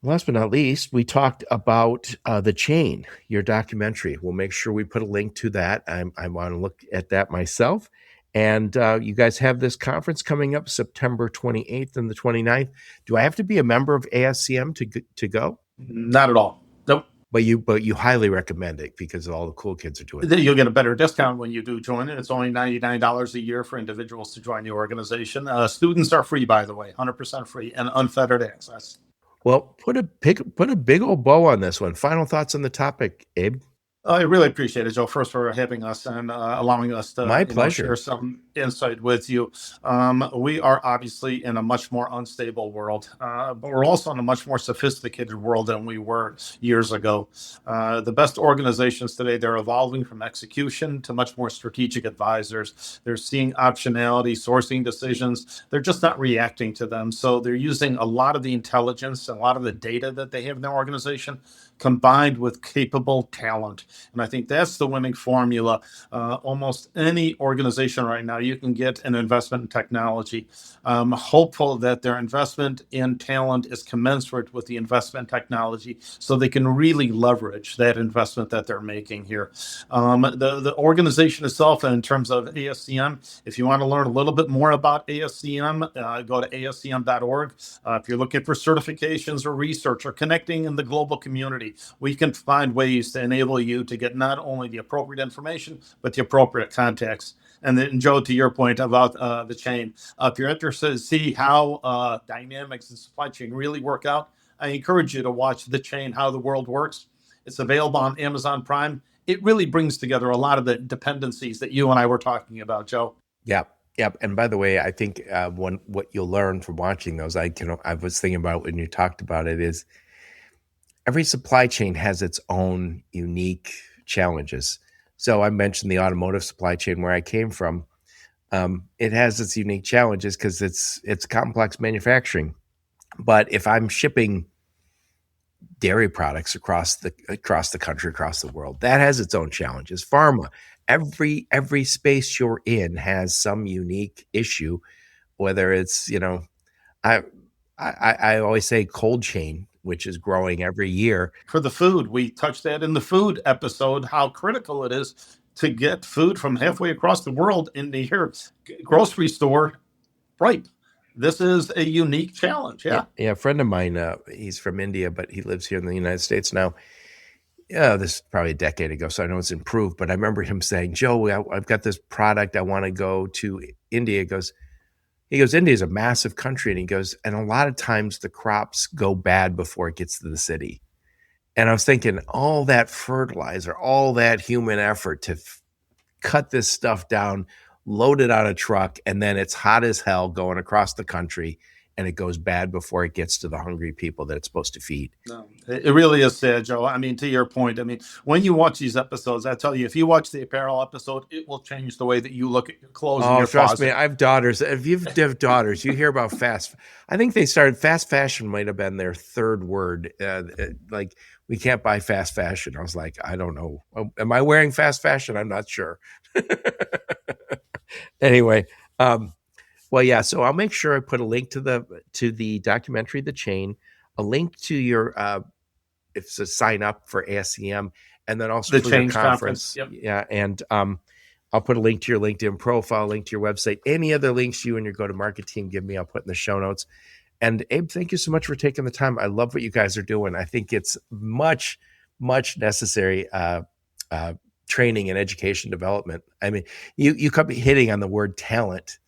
Last but not least, we talked about The Chain, your documentary. We'll make sure we put a link to that. I want to look at that myself. And you guys have this conference coming up September 28th and the 29th. Do I have to be a member of ASCM to go? Not at all. Nope. But you highly recommend it because all the cool kids are doing it. You'll get a better discount when you do join it. It's only $99 a year for individuals to join the organization. Students are free, by the way, 100% free and unfettered access. Well, put a big old bow on this one. Final thoughts on the topic, Abe? I really appreciate it, Joe. First, for having us and allowing us My to, share pleasure. some insight with you. We are obviously in a much more unstable world, but we're also in a much more sophisticated world than we were years ago. The best organizations today, they're evolving from execution to much more strategic advisors. They're seeing optionality, sourcing decisions. They're just not reacting to them. So they're using a lot of the intelligence and a lot of the data that they have in their organization combined with capable talent. And I think that's the winning formula. Almost any organization right now, you can get an investment in technology. I'm hopeful that their investment in talent is commensurate with the investment in technology so they can really leverage that investment that they're making here. The organization itself, in terms of ASCM, if you want to learn a little bit more about ASCM, go to ascm.org. If you're looking for certifications or research or connecting in the global community, we can find ways to enable you to get not only the appropriate information, but the appropriate contacts. And then, Joe, to your point about the chain, if you're interested to see how dynamics and supply chain really work out, I encourage you to watch The Chain, How the World Works. It's available on Amazon Prime. It really brings together a lot of the dependencies that you and I were talking about, Joe. Yep. Yep. And by the way, I think what you'll learn from watching those, I was thinking about when you talked about it, is every supply chain has its own unique challenges. So I mentioned the automotive supply chain where I came from. It has its unique challenges because it's complex manufacturing. But if I'm shipping dairy products across the country, across the world, that has its own challenges. Pharma, every space you're in has some unique issue, whether it's, I I always say cold chain, which is growing every year. For the food, we touched that in the food episode, how critical it is to get food from halfway across the world into your grocery store right. This is a unique challenge. Yeah, Yeah. yeah. A friend of mine, he's from India, but he lives here in the United States now. Yeah, this is probably a decade ago, so I know it's improved. But I remember him saying, "Joe, I've got this product. I want to go to India." He goes, "India is a massive country," and he goes, "and a lot of times the crops go bad before it gets to the city." And I was thinking, all that fertilizer, all that human effort to cut this stuff down, load it on a truck, and then it's hot as hell going across the country, and it goes bad before it gets to the hungry people that it's supposed to feed. No, it really is sad, Joe. I mean, to your point, I mean, when you watch these episodes, I tell you, if you watch the apparel episode, it will change the way that you look at your clothes in Oh, your trust me, closet. I have daughters. If you have daughters, you hear about I think they started fast fashion might have been their third word. Like, we can't buy fast fashion. I was like, I don't know. Am I wearing fast fashion? I'm not sure. Anyway, well, yeah. So I'll make sure I put a link to the documentary, The Chain, a link to your it's a sign up for ASCM, and then also The for your Change Conference. conference. Yep. Yeah, and I'll put a link to your LinkedIn profile, link to your website, any other links you and your go-to-market team give me, I'll put in the show notes. And Abe, thank you so much for taking the time. I love what you guys are doing. I think it's much, much necessary training and education development. I mean, you kept hitting on the word talent.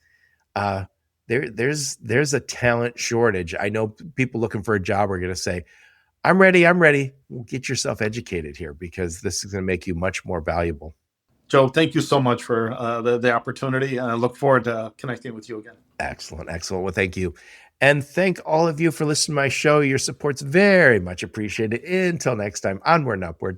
There's a talent shortage. I know people looking for a job are going to say, I'm ready. Well, get yourself educated here, because this is going to make you much more valuable. Joe, thank you so much for the opportunity. I look forward to connecting with you again. Excellent. Well, thank you. And thank all of you for listening to my show. Your support's very much appreciated. Until next time, onward and upward.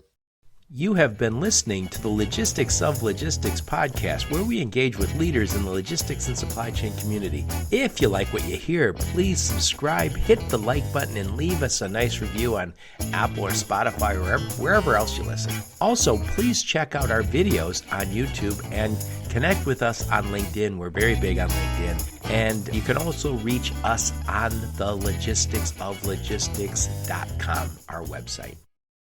You have been listening to the Logistics of Logistics podcast, where we engage with leaders in the logistics and supply chain community. If you like what you hear, please subscribe, hit the like button, and leave us a nice review on Apple or Spotify or wherever else you listen. Also, please check out our videos on YouTube and connect with us on LinkedIn. We're very big on LinkedIn. And you can also reach us on the logisticsoflogistics.com, our website.